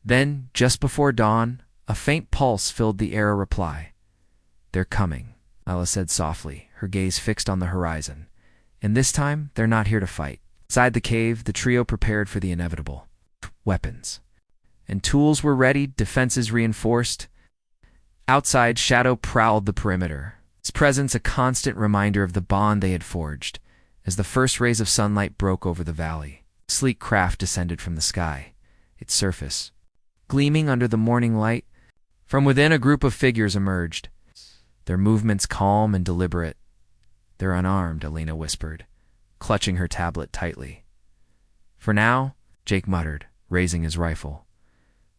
Then, just before dawn, a faint pulse filled the air. A reply. "They're coming," Lila said softly, her gaze fixed on the horizon. "And this time, they're not here to fight." Inside the cave, the trio prepared for the inevitable. Weapons and tools were ready, defenses reinforced. Outside, Shadow prowled the perimeter, his presence a constant reminder of the bond they had forged. As the first rays of sunlight broke over the valley, a sleek craft descended from the sky, its surface gleaming under the morning light. From within, a group of figures emerged, their movements calm and deliberate. "They're unarmed," Alina whispered, clutching her tablet tightly. "For now," Jake muttered, raising his rifle.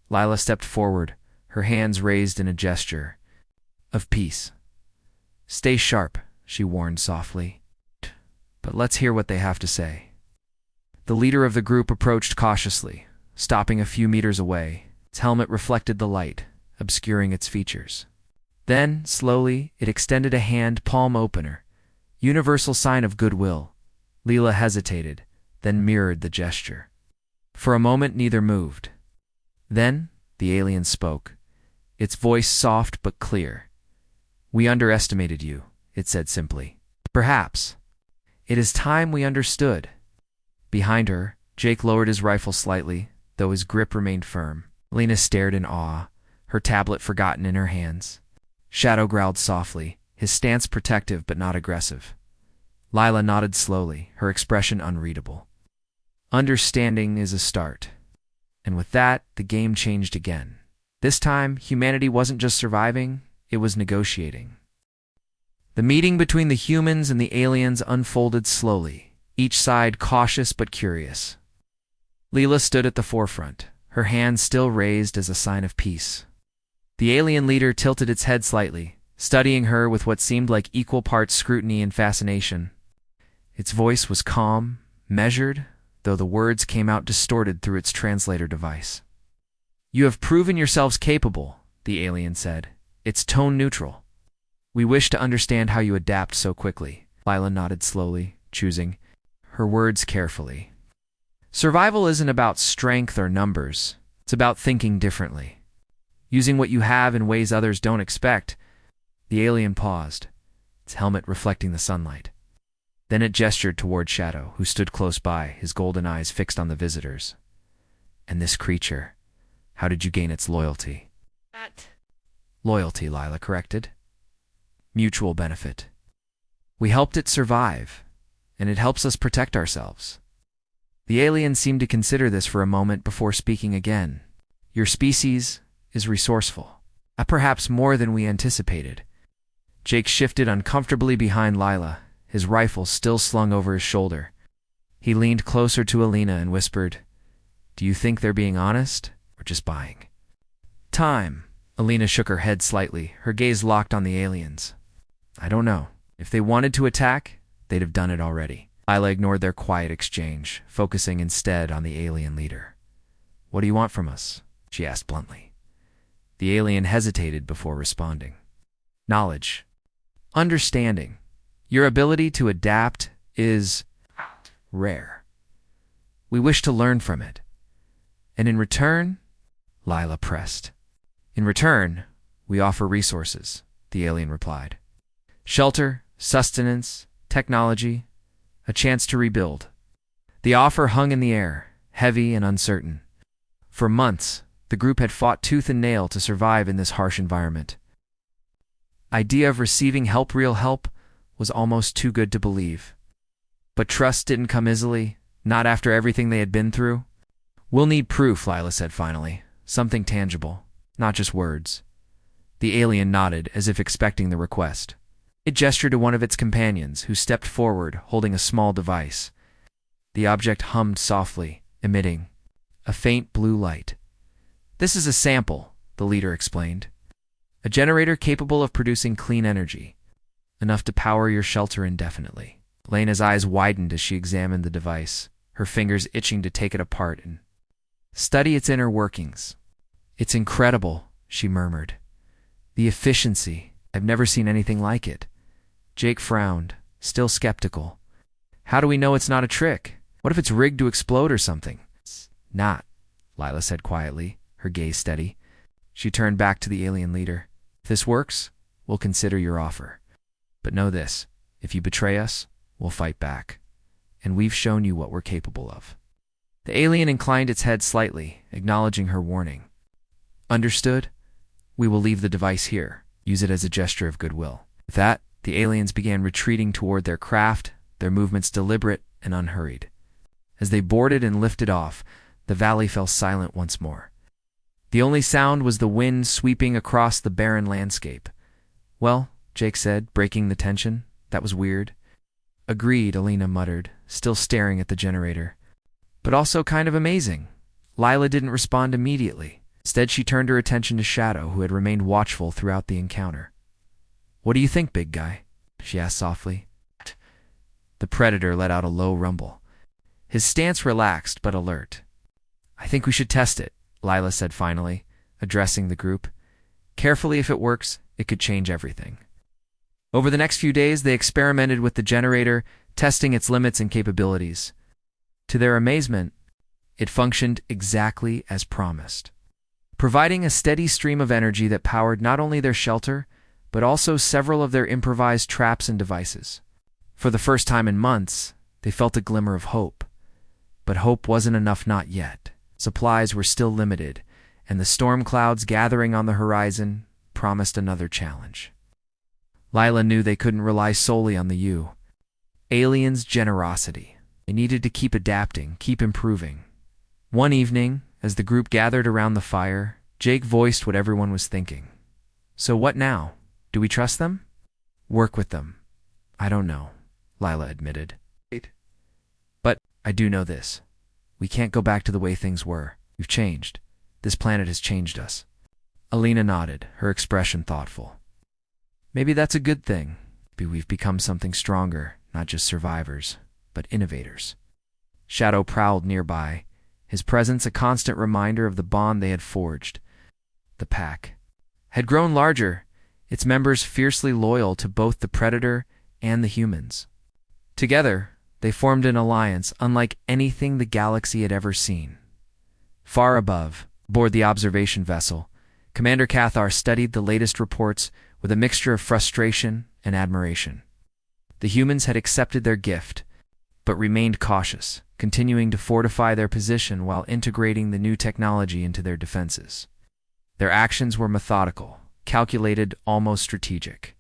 Lila stepped forward, her hands raised in a gesture of peace. "Stay sharp," she warned softly. "But let's hear what they have to say." The leader of the group approached cautiously, stopping a few meters away. Its helmet reflected the light, obscuring its features. Then, slowly, it extended a hand, palm opener, universal sign of goodwill. Lila hesitated, then mirrored the gesture. For a moment, neither moved. Then, the alien spoke, its voice soft but clear. "We underestimated you," it said simply. "Perhaps. It is time we understood." Behind her, Jake lowered his rifle slightly, though his grip remained firm. Lena stared in awe, her tablet forgotten in her hands. Shadow growled softly, his stance protective but not aggressive. Lila nodded slowly, her expression unreadable. Understanding is a start. And with that, the game changed again. This time, humanity wasn't just surviving, it was negotiating. The meeting between the humans and the aliens unfolded slowly, each side cautious but curious. Leela stood at the forefront, her hands still raised as a sign of peace. The alien leader tilted its head slightly, studying her with what seemed like equal parts scrutiny and fascination. Its voice was calm, measured, though the words came out distorted through its translator device. "You have proven yourselves capable," the alien said, its tone neutral. "We wish to understand how you adapt so quickly." Lila nodded slowly, choosing her words carefully. "Survival isn't about strength or numbers. It's about thinking differently, using what you have in ways others don't expect." The alien paused, its helmet reflecting the sunlight. Then it gestured toward Shadow, who stood close by, his golden eyes fixed on the visitors. "And this creature, how did you gain its loyalty?" "Loyalty," Lila corrected. "Mutual benefit. We helped it survive, and it helps us protect ourselves." The alien seemed to consider this for a moment before speaking again. "Your species is resourceful, perhaps more than we anticipated." Jake shifted uncomfortably behind Lila, his rifle still slung over his shoulder. He leaned closer to Alina and whispered, "Do you think they're being honest, or just buying time?" Alina shook her head slightly, her gaze locked on the aliens. "I don't know. If they wanted to attack, they'd have done it already." Lila ignored their quiet exchange, focusing instead on the alien leader. "What do you want from us?" she asked bluntly. The alien hesitated before responding. "Knowledge. Understanding. Your ability to adapt is rare. We wish to learn from it. And in return," Lila pressed. "In return, we offer resources," the alien replied. "Shelter, sustenance, technology, a chance to rebuild." The offer hung in the air, heavy and uncertain. For months, the group had fought tooth and nail to survive in this harsh environment. Idea of receiving help, real help, was almost too good to believe. But trust didn't come easily, not after everything they had been through. "We'll need proof," Lila said finally. "Something tangible, not just words." The alien nodded, as if expecting the request. It gestured to one of its companions, who stepped forward, holding a small device. The object hummed softly, emitting a faint blue light. "This is a sample," the leader explained. "A generator capable of producing clean energy, enough to power your shelter indefinitely." Lena's eyes widened as she examined the device, her fingers itching to take it apart and study its inner workings. "It's incredible," she murmured. "The efficiency. I've never seen anything like it." Jake frowned, still skeptical. How do we know it's not a trick? What if it's rigged to explode or something? It's not, Lila said quietly, her gaze steady. She turned back to the alien leader. If this works, we'll consider your offer. But know this, if you betray us, we'll fight back. And we've shown you what we're capable of. The alien inclined its head slightly, acknowledging her warning. Understood? We will leave the device here. Use it as a gesture of goodwill. With that, the aliens began retreating toward their craft, their movements deliberate and unhurried. As they boarded and lifted off, the valley fell silent once more. The only sound was the wind sweeping across the barren landscape. Well, Jake said, breaking the tension, that was weird. Agreed, Alina muttered, still staring at the generator. But also kind of amazing. Lila didn't respond immediately. Instead, she turned her attention to Shadow, who had remained watchful throughout the encounter. What do you think, big guy? She asked softly. The Predator let out a low rumble. His stance relaxed but alert. I think we should test it, Lila said finally, addressing the group. Carefully, if it works, it could change everything. Over the next few days, they experimented with the generator, testing its limits and capabilities. To their amazement, it functioned exactly as promised, providing a steady stream of energy that powered not only their shelter, but also several of their improvised traps and devices. For the first time in months, they felt a glimmer of hope. But hope wasn't enough not yet. Supplies were still limited, and the storm clouds gathering on the horizon promised another challenge. Lila knew they couldn't rely solely on the U. Aliens' generosity. They needed to keep adapting, keep improving. One evening, as the group gathered around the fire, Jake voiced what everyone was thinking. So what now? Do we trust them? Work with them. I don't know, Lila admitted. But I do know this. We can't go back to the way things were. We've changed. This planet has changed us. Alina nodded, her expression thoughtful. Maybe that's a good thing. Maybe we've become something stronger, not just survivors, but innovators. Shadow prowled nearby, his presence a constant reminder of the bond they had forged. The pack had grown larger, its members fiercely loyal to both the Predator and the humans. Together, they formed an alliance unlike anything the galaxy had ever seen. Far above, aboard the observation vessel, Commander Cathar studied the latest reports with a mixture of frustration and admiration. The humans had accepted their gift, but remained cautious, continuing to fortify their position while integrating the new technology into their defenses. Their actions were methodical, calculated, almost strategic.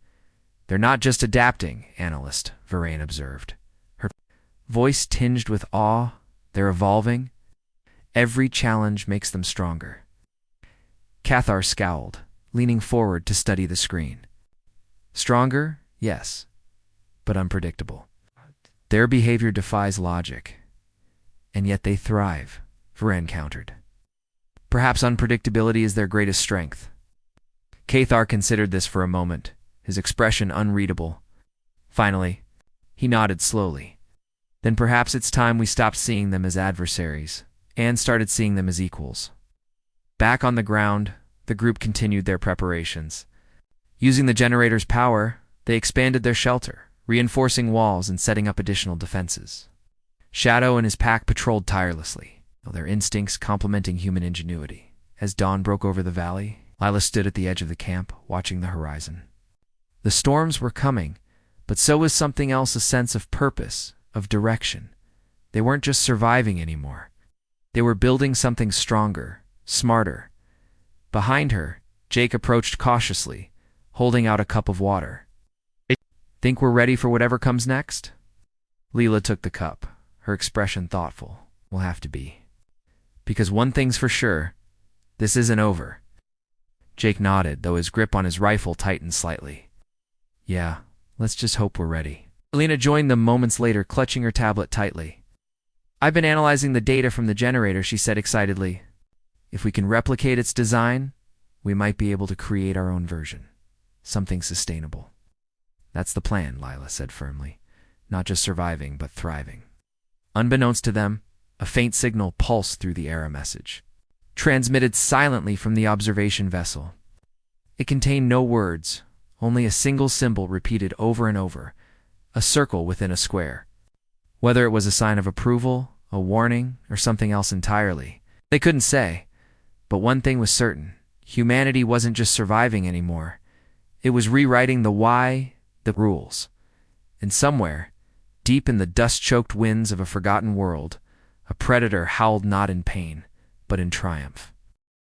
They're not just adapting, Analyst Varane observed. Her voice tinged with awe. They're evolving. Every challenge makes them stronger. Cathar scowled, leaning forward to study the screen. Stronger, yes, but unpredictable. Their behavior defies logic, and yet they thrive, Varane countered. Perhaps unpredictability is their greatest strength. Cathar considered this for a moment, his expression unreadable. Finally, he nodded slowly. Then perhaps it's time we stopped seeing them as adversaries and started seeing them as equals. Back on the ground, the group continued their preparations. Using the generator's power, they expanded their shelter, reinforcing walls and setting up additional defenses. Shadow and his pack patrolled tirelessly, their instincts complementing human ingenuity. As dawn broke over the valley, Lila stood at the edge of the camp, watching the horizon. The storms were coming, but so was something else, a sense of purpose, of direction. They weren't just surviving anymore. They were building something stronger, smarter. Behind her, Jake approached cautiously, holding out a cup of water. Think we're ready for whatever comes next? Leela took the cup, her expression thoughtful. We'll have to be. Because one thing's for sure, this isn't over. Jake nodded, though his grip on his rifle tightened slightly. Yeah, let's just hope we're ready. Alina joined them moments later, clutching her tablet tightly. I've been analyzing the data from the generator, she said excitedly. If we can replicate its design, we might be able to create our own version. Something sustainable. That's the plan, Lila said firmly. Not just surviving, but thriving. Unbeknownst to them, a faint signal pulsed through the error message, transmitted silently from the observation vessel. It contained no words, only a single symbol repeated over and over, a circle within a square. Whether it was a sign of approval, a warning, or something else entirely, they couldn't say. But one thing was certain: humanity wasn't just surviving anymore. It was rewriting the rules. And somewhere, deep in the dust-choked winds of a forgotten world, a predator howled not in pain, but in triumph.